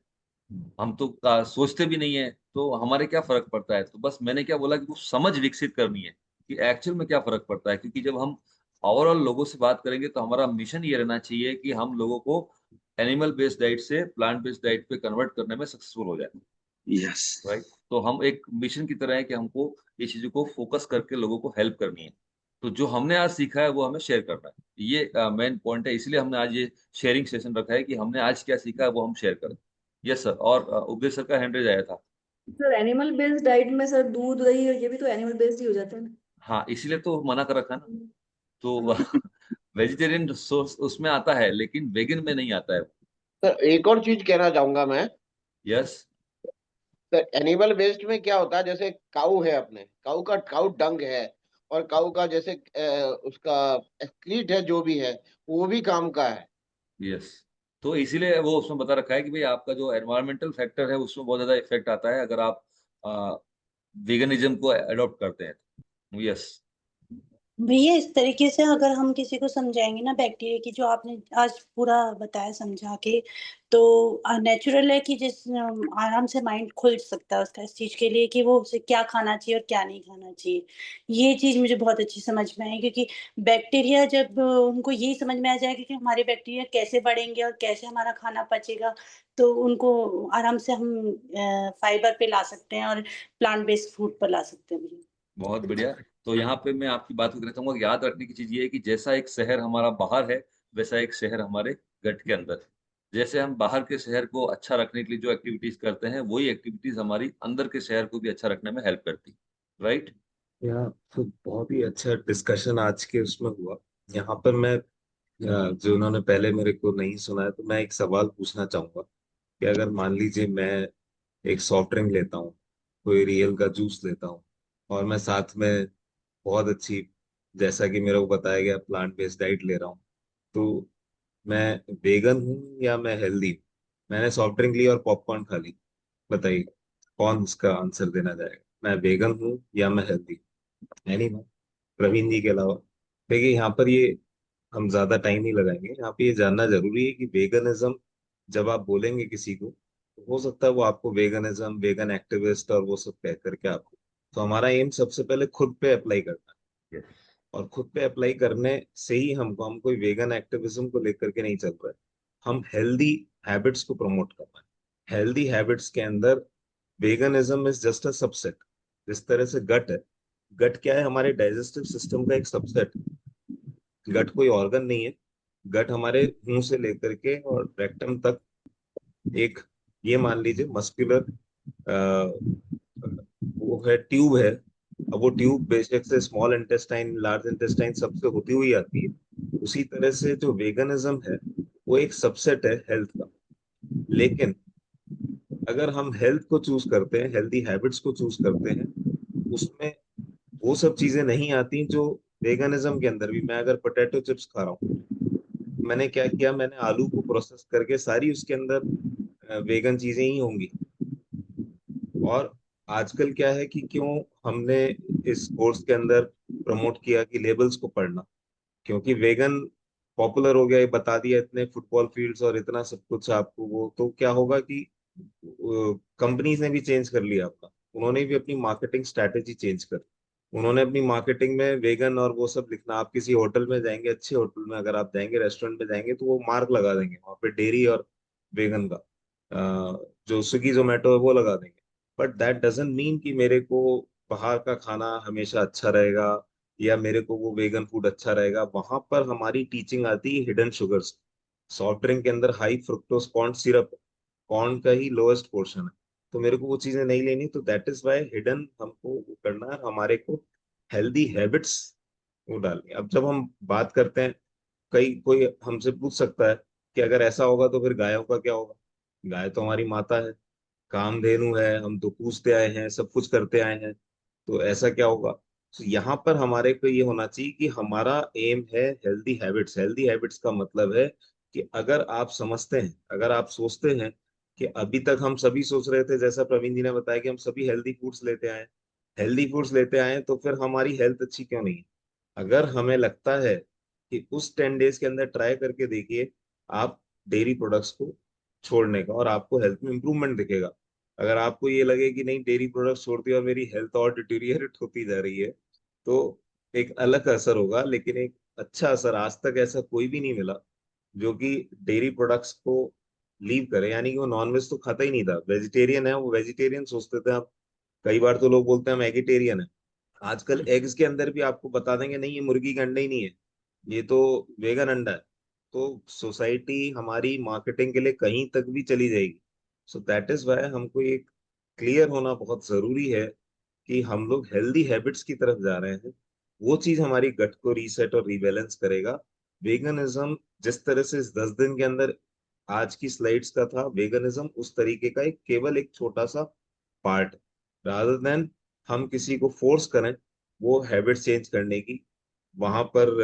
हम तो सोचते भी नहीं है, तो हमारे क्या फर्क पड़ता है। तो बस मैंने क्या बोला कि वो समझ विकसित करनी है कि एक्चुअल में क्या फर्क पड़ता है। क्योंकि जब हम ओवरऑल लोगों से बात करेंगे तो हमारा मिशन ये रहना चाहिए कि हम लोगों को एनिमल बेस्ड डाइट से प्लांट बेस्ड डाइट पे कन्वर्ट करने में सक्सेसफुल हो जाए। यस। राइट। तो हम एक मिशन की तरह है कि हमको ये चीजों को फोकस करके लोगों को हेल्प करनी है। तो जो हमने आज सीखा है वो हमें शेयर करना है, ये मेन पॉइंट है। इसलिए हमने आज ये शेयरिंग सेशन रखा है कि हमने आज क्या सीखा है वो हम शेयर करें। Yes sir. और उपदेश सर का हैंड रेज आया था। सर एनिमल बेस्ड डाइट में सर दूध दही और ये भी तो एनिमल बेस्ड ही हो जाता है ना। हाँ, इसीलिए तो मना कर रखा है ना। तो हाँ। वेजिटेरियन सोर्स उसमें आता है लेकिन वेगन में नहीं आता है। सर एक और चीज कहना चाहूंगा मैं। यस। सर एनिमल वेस्ट में क्या होता है, जैसे काऊ है, अपने काऊ डंग है, और काऊ का जैसे उसका एक्सक्रीट है जो भी है, वो भी काम का है। यस। तो इसीलिए वो उसमें बता रखा है कि भाई आपका जो एनवायरमेंटल फैक्टर है उसमें बहुत ज्यादा इफेक्ट आता है अगर आप वेगनिज्म को अडॉप्ट करते हैं। यस। भैया इस तरीके से अगर हम किसी को समझाएंगे ना बैक्टीरिया की, जो आपने आज पूरा बताया समझा के, तो नेचुरल है कि जिस आराम से माइंड खुल सकता है उसका इस चीज के लिए कि वो उसे क्या खाना चाहिए और क्या नहीं खाना चाहिए। ये चीज मुझे बहुत अच्छी समझ में आई, क्योंकि बैक्टीरिया जब उनको यही समझ में आ जाएगा कि हमारे बैक्टीरिया कैसे बढ़ेंगे और कैसे हमारा खाना पचेगा, तो उनको आराम से हम फाइबर पे ला सकते हैं और प्लांट बेस्ड फूड पर ला सकते हैं भैया। बहुत बढ़िया। तो यहाँ पे मैं आपकी बात को कहना चाहूंगा कि याद रखने की चीज ये है कि जैसा एक शहर हमारा बाहर है वैसा एक शहर हमारे गट के अंदर है। जैसे हम बाहर के शहर को अच्छा रखने के लिए जो एक्टिविटीज करते हैं वही एक्टिविटीज हमारी अंदर के शहर को भी अच्छा रखने में हेल्प करती है। राइट। या तो बहुत ही अच्छा डिस्कशन आज के उसमें हुआ। यहाँ पर मैं जो उन्होंने पहले मेरे को नहीं सुना है, तो मैं एक सवाल पूछना चाहूंगा कि अगर मान लीजिए मैं एक सॉफ्ट ड्रिंक लेता हूँ, कोई रियल का जूस लेता हूँ, और मैं साथ में बहुत अच्छी, जैसा कि मेरे को बताया गया, प्लांट बेस्ड डाइट ले रहा हूँ, तो मैं वेगन हूँ या मैं हेल्दी हूँ? मैंने सॉफ्ट ड्रिंक ली और पॉपकॉर्न खा ली, बताइए कौन इसका आंसर देना चाहेगा? मैं वेगन हूँ या मैं हेल्दी? एनी वन, प्रवीण जी के अलावा। देखिए यहाँ पर ये हम ज्यादा टाइम नहीं लगाएंगे, यहाँ पे ये जानना जरूरी है कि वेगनिज्म जब आप बोलेंगे किसी को, तो हो सकता है वो आपको वेगनिज्म, वेगन एक्टिविस्ट और वो सब कह करके आपको, तो हमारा एम सबसे पहले खुद पे अप्लाई करना है। और खुद पे अप्लाई करने से ही हमको, हम कोई वेगन एक्टिविज्म को लेकर के नहीं चल रहा है, हम हेल्दी हैबिट्स को प्रमोट कर रहे हैं। हेल्दी हैबिट्स के अंदर veganism is just a subset. जिस तरह से गट है, गट क्या है? हमारे डाइजेस्टिव सिस्टम का एक सबसेट। गट कोई ऑर्गन नहीं है। गट हमारे मुंह से लेकर के और रेक्टम तक एक, ये मान लीजिए मस्कुलर वो है, ट्यूब है। अब वो ट्यूब बेशक से स्मॉल इंटेस्टाइन, लार्ज इंटेस्टाइन सबसे होती हुई आती है। उसी तरह से जो वेगनिज्म है वो एक सबसेट है हेल्थ का। लेकिन अगर हम हेल्थ को चूज करते हैं, हेल्दी हैबिट्स को चूज करते हैं, उसमें वो सब चीजें नहीं आती जो वेगनिज्म के अंदर भी। मैं अगर पोटैटो चिप्स खा रहा हूँ, मैंने क्या किया? मैंने आलू को प्रोसेस करके सारी उसके अंदर वेगन चीजें ही होंगी। और आजकल क्या है कि क्यों हमने इस कोर्स के अंदर प्रमोट किया कि लेबल्स को पढ़ना, क्योंकि वेगन पॉपुलर हो गया, ये बता दिया, इतने फुटबॉल फील्ड्स और इतना सब कुछ आपको, वो तो क्या होगा कि कंपनीज ने भी चेंज कर लिया अपना। उन्होंने भी अपनी मार्केटिंग स्ट्रैटेजी चेंज कर, उन्होंने अपनी मार्केटिंग में वेगन और वो सब लिखना। आप किसी होटल में जाएंगे, अच्छे होटल में अगर आप जाएंगे, रेस्टोरेंट में जाएंगे, तो वो मार्क लगा देंगे वहां पे डेयरी और वेगन का। जो स्विगी जोमेटो है वो लगा देंगे। बट दैट डजंट मीन कि मेरे को बाहर का खाना हमेशा अच्छा रहेगा या मेरे को वो वेगन फूड अच्छा रहेगा। वहां पर हमारी टीचिंग आती है हिडन शुगर्स। सॉफ्ट ड्रिंक के अंदर high fructose corn syrup, corn का ही लोएस्ट पोर्शन है, तो मेरे को वो चीजें नहीं लेनी। तो दैट इज वाई हिडन हमको वो करना है, हमारे को हेल्दी हैबिट्स वो डालनी है। अब जब हम बात करते हैं, कई कोई हमसे पूछ सकता है कि अगर ऐसा होगा तो फिर गायों का क्या होगा? गाय तो हमारी माता है, कामधेनु है, हम तो पूछते आए हैं, सब कुछ करते आए हैं, तो ऐसा क्या होगा? तो यहाँ पर हमारे को ये होना चाहिए कि हमारा एम है हेल्दी हैबिट्स। हेल्दी हैबिट्स का मतलब है कि अगर आप समझते हैं, अगर आप सोचते हैं कि अभी तक हम सभी सोच रहे थे, जैसा प्रवीण जी ने बताया कि हम सभी हेल्दी फूड्स लेते आए, हेल्दी फूड्स लेते आए, तो फिर हमारी हेल्थ अच्छी क्यों नहीं है? अगर हमें लगता है कि उस 10 डेज के अंदर ट्राई करके देखिए आप डेयरी प्रोडक्ट्स को छोड़ने का, और आपको हेल्थ में इंप्रूवमेंट दिखेगा। अगर आपको ये लगे कि नहीं डेयरी प्रोडक्ट्स छोड़ दिया और मेरी हेल्थ और डिटीरियरेट होती जा रही है, तो एक अलग असर होगा, लेकिन एक अच्छा असर आज तक ऐसा कोई भी नहीं मिला जो कि डेयरी प्रोडक्ट्स को लीव करे। यानी कि वो नॉनवेज तो खाता ही नहीं था, वेजिटेरियन है, वो वेजिटेरियन सोचते थे। आप कई बार तो लोग बोलते हैं हम एगिटेरियन है। आजकल एग्स के अंदर भी आपको बता देंगे नहीं ये मुर्गी का अंडा ही नहीं है, ये तो वेगन अंडा है। तो सोसाइटी हमारी मार्केटिंग के लिए कहीं तक भी चली जाएगी। सो दैट इज वाई हमको एक क्लियर होना बहुत जरूरी है कि हम लोग हेल्दी हैबिट्स की तरफ जा रहे हैं। वो चीज हमारी गट को रीसेट और रीबैलेंस करेगा। वेगनिज्म जिस तरह से इस 10 दिन के अंदर आज की स्लाइड्स का था, वेगनिज्म उस तरीके का एक केवल एक छोटा सा पार्ट, रादर देन हम किसी को फोर्स करें वो हैबिट चेंज करने की। वहां पर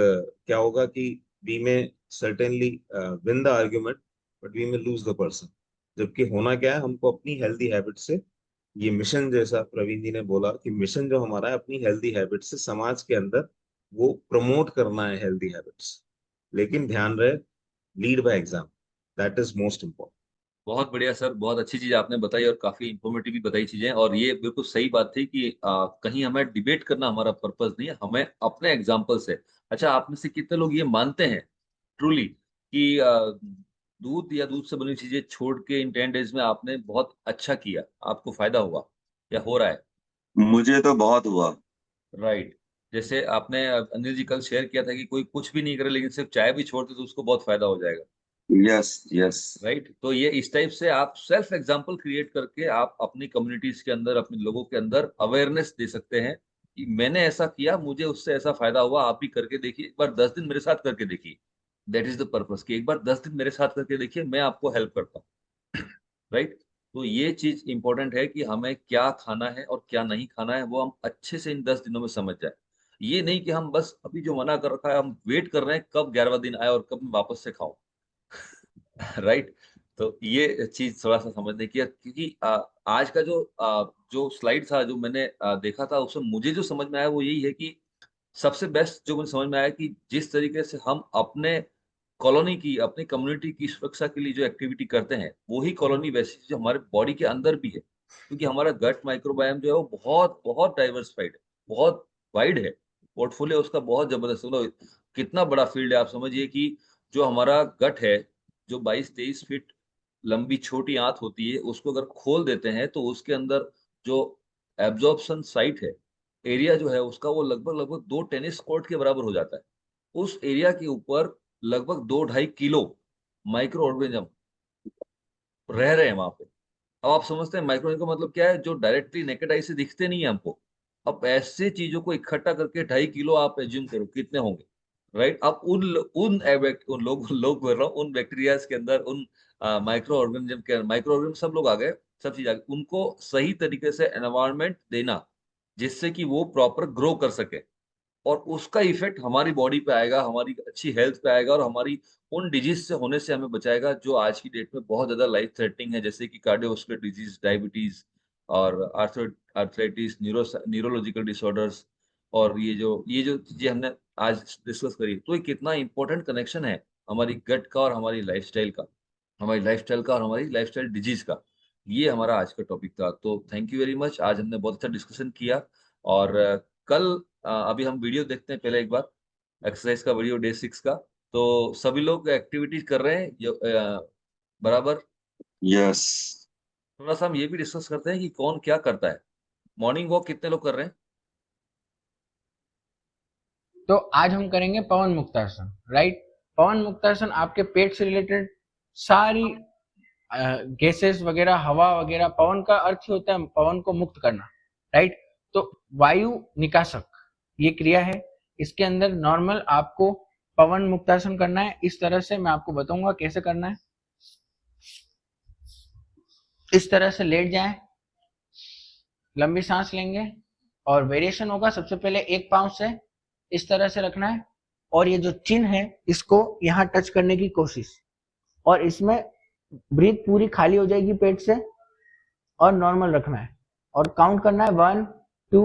क्या होगा कि we may certainly win the argument, but we may lose the person. जबकि होना क्या है, हमको अपनी हेल्दी हैबिट से, ये मिशन जैसा प्रवीण जी ने बोला कि मिशन जो हमारा है अपनी हेल्दी हैबिट से समाज के अंदर वो प्रमोट करना है हेल्दी हैबिट्स। लेकिन ध्यान रहे, lead by example, that is most important. बहुत बढ़िया सर, बहुत अच्छी चीज आपने बताई और काफी इंफॉर्मेटिव भी बताई चीजें। और ये बिल्कुल सही बात थी कि कहीं हमें डिबेट करना हमारा पर्पस नहीं है, हमें अपने एग्जाम्पल से। अच्छा, आप में से कितने लोग ये मानते हैं ट्रूली कि दूध या दूध से बनी चीजें छोड़ के इन 10 डेज में आपने बहुत अच्छा किया, आपको फायदा हुआ या हो रहा है? मुझे तो बहुत हुआ। राइट। जैसे आपने अनिल जी कल शेयर किया था कि कोई कुछ भी नहीं करे लेकिन सिर्फ चाय भी छोड़ दे तो उसको बहुत फायदा हो जाएगा। Yes yes. राइट। तो ये इस टाइप से आप सेल्फ एग्जांपल क्रिएट करके आप अपनी कम्युनिटीज के अंदर, अपने लोगों के अंदर अवेयरनेस दे सकते हैं कि मैंने ऐसा किया, मुझे उससे ऐसा फायदा हुआ, आप भी करके देखिए, एक बार 10 दिन मेरे साथ करके देखिए। दैट इज द पर्पस कि एक बार 10 दिन मेरे साथ करके देखिए, मैं आपको हेल्प करता हूँ। राइट। तो ये चीज इंपॉर्टेंट है कि हमें क्या खाना है और क्या नहीं खाना है वो हम अच्छे से इन 10 दिनों में समझ जाए। ये नहीं कि हम बस अभी जो मना कर रखा है हम वेट कर रहे हैं कब 11वां दिन आए और कब मैं वापस से खाऊं। राइट। तो ये चीज थोड़ा सा समझने की है, क्योंकि आज का जो स्लाइड था जो मैंने देखा था उसमें मुझे जो समझ में आया वो यही है कि सबसे बेस्ट जो मुझे समझ में आया कि जिस तरीके से हम अपने कॉलोनी की, अपनी कम्युनिटी की सुरक्षा के लिए जो एक्टिविटी करते हैं वही कॉलोनी वैसी जो हमारे बॉडी के अंदर भी है, क्योंकि हमारा गट माइक्रोबायोम जो है वो बहुत बहुत डाइवर्सिफाइड है, बहुत वाइड है। पोर्टफोलियो उसका बहुत जबरदस्त, मतलब कितना बड़ा फील्ड है। आप समझिए कि जो हमारा गट है, जो 22-23 फीट लंबी छोटी आंत होती है, उसको अगर खोल देते हैं तो उसके अंदर जो एब्जॉर्प्शन साइट है, एरिया जो है उसका, वो लगभग लगभग 2 टेनिस कोर्ट के बराबर हो जाता है। उस एरिया के ऊपर लगभग 2-2.5 किलो माइक्रो ऑर्गेनिज्म रह रहे हैं वहां पे। अब आप समझते हैं माइक्रो ऑर्गेनिज्म का मतलब क्या है, जो डायरेक्टली नेकेड आई से दिखते नहीं है हमको। अब ऐसे चीजों को इकट्ठा करके 2.5 किलो आप एज्यूम करो कितने होंगे। राइट। अब उन लोग बोल रहा हूँ, उन बैक्टीरियाज के अंदर, उन माइक्रो ऑर्गेनिज्म के, माइक्रो ऑर्गेनिज्म सब लोग आ गए, सब चीज आ गई, उनको सही तरीके से एनवायरनमेंट देना जिससे कि वो प्रॉपर ग्रो कर सके, और उसका इफेक्ट हमारी बॉडी पे आएगा, हमारी अच्छी हेल्थ पे आएगा और हमारी उन डिजीज से होने से हमें बचाएगा जो आज की डेट में बहुत ज्यादा लाइफ थ्रेटनिंग है, जैसे कि कार्डियोवास्कुलर डिजीज, डायबिटीज और आर्थराइटिस, न्यूरोलॉजिकल डिसऑर्डर्स। और ये जो चीजें हमने आज डिस्कस करी, तो ये कितना इंपॉर्टेंट कनेक्शन है हमारी गट का और हमारी लाइफस्टाइल का, और हमारी लाइफस्टाइल डिजीज का। ये हमारा आज का टॉपिक था। तो थैंक यू वेरी मच, आज हमने बहुत अच्छा डिस्कशन किया। और कल अभी हम वीडियो देखते हैं पहले एक बार, एक्सरसाइज का वीडियो डे 6 का। तो सभी लोग एक्टिविटीज कर रहे हैं बराबर। यस। थोड़ा सा हम ये भी डिस्कस करते हैं कि कौन क्या करता है। मॉर्निंग वॉक कितने लोग कर रहे हैं? तो आज हम करेंगे पवन मुक्तासन, राइट। पवन मुक्तासन आपके पेट से रिलेटेड सारी गैसेस वगैरह, हवा वगैरह, पवन का अर्थ ही होता है पवन को मुक्त करना, राइट। तो वायु निकासक ये क्रिया है, इसके अंदर नॉर्मल आपको पवन मुक्तासन करना है। इस तरह से मैं आपको बताऊंगा कैसे करना है। इस तरह से लेट जाएं, लंबी सांस लेंगे और वेरिएशन होगा। सबसे पहले एक पांव से इस तरह से रखना है और ये जो चिन्ह है इसको यहाँ टच करने की कोशिश, और इसमें ब्रीथ पूरी खाली हो जाएगी पेट से और नॉर्मल रखना है और काउंट करना है 1 2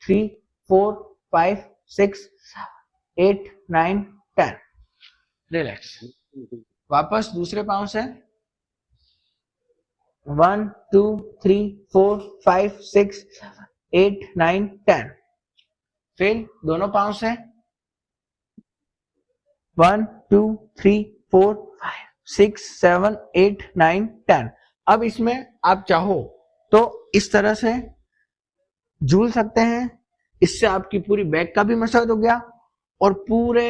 3 4 5 6 8 9 10। रिलैक्स। वापस दूसरे पांव से 1 2 3 4 5 6 8 9 10। फिर दोनों पांव से 1 2 3 4 5 6 7 8 9 10। अब इसमें आप चाहो तो इस तरह से झूल सकते हैं, इससे आपकी पूरी बैक का भी मसाज हो गया और पूरे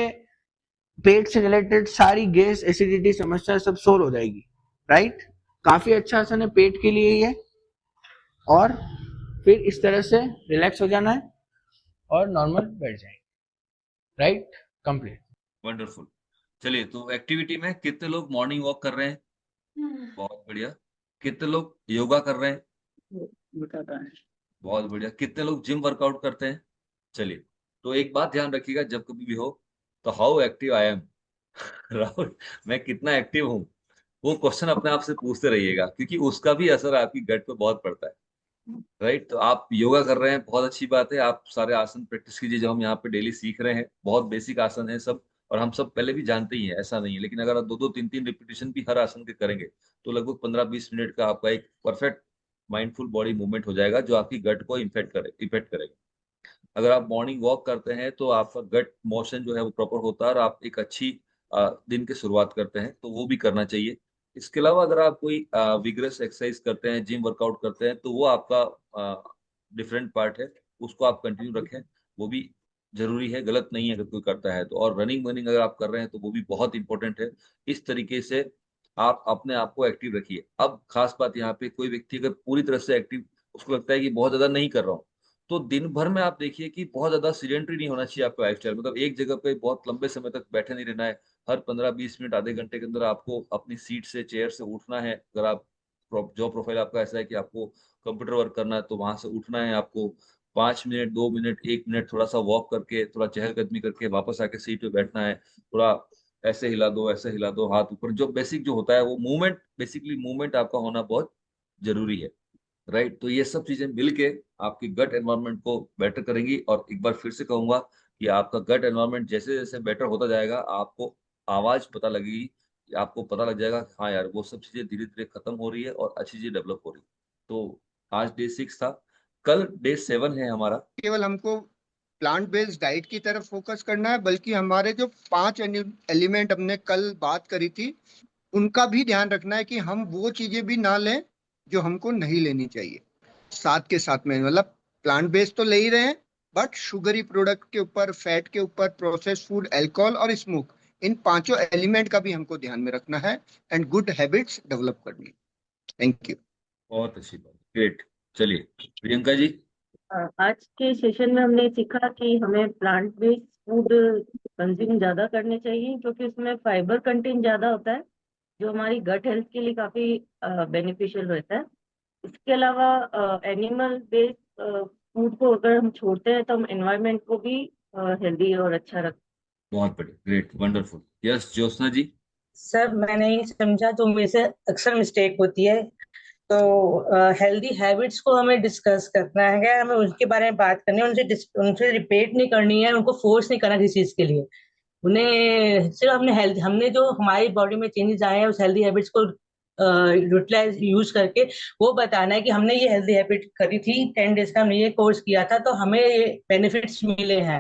पेट से रिलेटेड सारी गैस, एसिडिटी समस्या सब सोल्व हो जाएगी, राइट। काफी अच्छा आसन है पेट के लिए ये। और फिर इस तरह से रिलैक्स हो जाना है और नॉर्मल बैठ जाएंगे, राइट। कंप्लीट। वंडरफुल। चलिए, तो एक्टिविटी में कितने लोग मॉर्निंग वॉक कर रहे हैं? बहुत बढ़िया। कितने लोग योगा कर रहे हैं? बहुत बढ़िया। कितने लोग जिम वर्कआउट करते हैं? चलिए, तो एक बात ध्यान रखिएगा जब कभी भी हो तो how active I am Rahul, मैं कितना एक्टिव हूँ, वो क्वेश्चन अपने आप से पूछते रहिएगा, क्योंकि उसका भी असर आपकी गट पे बहुत पड़ता है, राइट। तो आप योगा कर रहे हैं, बहुत अच्छी बात है। आप सारे आसन प्रैक्टिस कीजिए जो हम यहाँ पे डेली सीख रहे हैं। बहुत बेसिक आसन है सब, और हम सब पहले भी जानते ही हैं, ऐसा नहीं है। लेकिन अगर आप 2-2 3-3 रिपीटेशन भी हर आसन के करेंगे तो लगभग 15-20 मिनट का आपका एक परफेक्ट माइंडफुल बॉडी मूवमेंट हो जाएगा, जो आपकी गट को इफेक्ट करेगा। अगर आप मॉर्निंग वॉक करते हैं तो आपका गट मोशन जो है वो प्रॉपर होता है और आप एक अच्छी दिन की शुरुआत करते हैं, तो वो भी करना चाहिए। इसके अलावा अगर आप कोई विग्रस एक्सरसाइज करते हैं, जिम वर्कआउट करते हैं, तो वो आपका डिफरेंट पार्ट है, उसको आप कंटिन्यू रखें, वो भी जरूरी है, गलत नहीं है अगर कोई करता है तो। और रनिंग वनिंग अगर आप कर रहे हैं तो वो भी बहुत इंपॉर्टेंट है। इस तरीके से आप अपने आप को एक्टिव रखिए। अब खास बात यहाँ पे, कोई व्यक्ति अगर पूरी तरह से एक्टिव, उसको लगता है कि बहुत ज्यादा नहीं कर रहा हूँ, तो दिन भर में आप देखिए कि बहुत ज्यादा सीडेंटरी नहीं होना चाहिए आपका लाइफस्टाइल। मतलब एक जगह पे बहुत लंबे समय तक बैठे नहीं रहना है। हर 15-20 मिनट, आधे घंटे के अंदर आपको अपनी सीट से, चेयर से उठना है। अगर आप जॉब प्रोफाइल आपका ऐसा है कि आपको कंप्यूटर वर्क करना है, तो वहां से उठना है आपको। 5 मिनट, 2 मिनट, 1 मिनट थोड़ा सा वॉक करके, थोड़ा चहलकदमी करके वापस आके सीट पे बैठना है। थोड़ा ऐसे हिला दो, ऐसे हिला दो, हाथ ऊपर, जो बेसिक जो होता है वो मूवमेंट, बेसिकली मूवमेंट आपका होना बहुत जरूरी है, राइट। तो ये सब चीजें मिलके आपकी गट एनवायरनमेंट को बेटर करेंगी। और एक बार फिर से कहूंगा कि आपका गट एनवायरनमेंट जैसे जैसे बेटर होता जाएगा, आपको आवाज पता लगेगी, कि आपको पता लग जाएगा कि हाँ यार, वो सब चीजें धीरे धीरे खत्म हो रही है और अच्छी चीजें डेवलप हो रही है। तो आज डे 6 था, कल डे 7 है हमारा। केवल हमको प्लांट बेस्ड डाइट की तरफ फोकस करना है, बल्कि हमारे जो 5 एलिमेंट हमने कल बात करी थी, उनका भी ध्यान रखना है कि हम वो चीजें भी ना लें जो हमको नहीं लेनी चाहिए। साथ के साथ में मतलब प्लांट बेस्ड तो ले ही रहे हैं, बट शुगरी प्रोडक्ट के ऊपर, फैट के ऊपर, प्रोसेस्ड फूड, अल्कोहल और स्मोक, इन 5 एलिमेंट का भी हमको ध्यान में रखना है एंड गुड हैबिट्स डेवलप करनी है। Thank you. बहुत अच्छी बात, ग्रेट। चलिए प्रियंका जी। आज के सेशन में हमने सीखा कि हमें प्लांट बेस्ड फूड कंज्यूम ज्यादा करने चाहिए, क्योंकि उसमें फाइबर कंटेंट ज्यादा होता है, जो हमारी गट हेल्थ के लिए काफी बेनिफिशियल रहता है। इसके अलावा एनिमल बेस्ड फूड को अगर हम छोड़ते हैं तो हम एनवायरनमेंट को भी हेल्दी और अच्छा रख। बहुत बढ़िया, ग्रेट, वंडरफुल। यस ज्योत्सना जी। सर मैंने ये समझा, जो मेरे से अक्सर मिस्टेक होती है, तो हेल्दी हैबिट्स को हमें डिस्कस करना है, हमें उनके बारे में बात करनी है, उनसे रिपीट नहीं करनी है, उनको फोर्स नहीं करना किसी चीज के लिए। उन्हें सिर्फ हमने जो हमारी बॉडी में चेंजेस आए हैं उस हेल्दी हैबिट्स को यूटिलाइज यूज करके वो बताना है कि हमने ये हेल्दी हैबिट करी थी, 10 डेज का हमने ये कोर्स किया था, तो हमें ये बेनिफिट्स मिले हैं।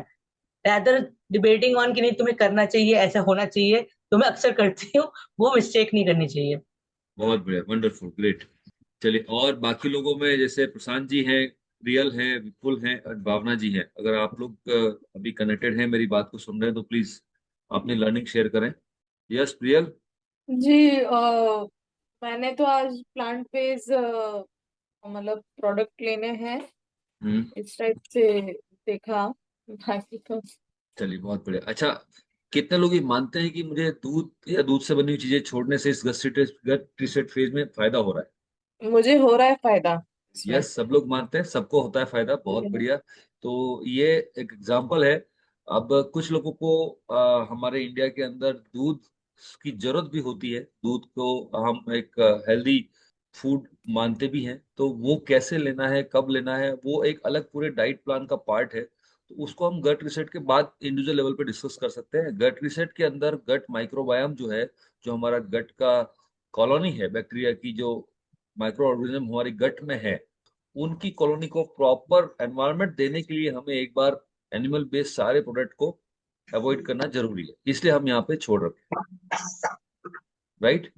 रादर डिबेटिंग ऑन कि नहीं तुम्हें करना चाहिए, ऐसा होना चाहिए, तो मैं अक्सर करती हूँ, वो मिस्टेक नहीं करनी चाहिए। बहुत बढ़िया, वंडरफुल, ग्रेट। चलिए, और बाकी लोगों में जैसे प्रशांत जी हैं, रियल है, विपुल है और भावना जी है, अगर आप लोग अभी कनेक्टेड हैं, मेरी बात को सुन रहे हैं, तो प्लीज अपनी लर्निंग शेयर करें। यस प्रियल। जी मैंने तो आज प्लांट बेस्ड मतलब प्रोडक्ट लेने हैं इस टाइप से देखा, बाकी तो चलिए बहुत बढ़िया। अच्छा, कितने लोग ये मानते हैं कि मुझे दूध या दूध से बनी हुई चीजें छोड़ने से इस गट रिसेट फेज में फायदा हो रहा है? मुझे हो रहा है फायदा इसमें। यस, सब लोग मानते हैं, सबको होता है फायदा। बहुत बढ़िया। तो ये एक एग्जांपल है। अब कुछ लोगों को हमारे इंडिया के अंदर दूध की जरूरत भी होती है, दूध को हम एक हेल्दी फूड मानते भी हैं। तो वो कैसे लेना है, कब लेना है, वो एक अलग पूरे डाइट प्लान का पार्ट है। तो उसको हम गट रिसेट के बाद इंडिविजुअल लेवल पे डिस्कस कर सकते हैं। गट रिसेट के अंदर गट माइक्रोबायोम जो है, जो हमारा गट का कॉलोनी है बैक्टीरिया की, जो माइक्रो ऑर्गेनिज्म हमारे गट में है, उनकी कॉलोनी को प्रॉपर एनवायरनमेंट देने के लिए हमें एक बार एनिमल बेस्ड सारे प्रोडक्ट को अवॉइड करना जरूरी है। इसलिए हम यहाँ पे छोड़ रखे हैं, राइट।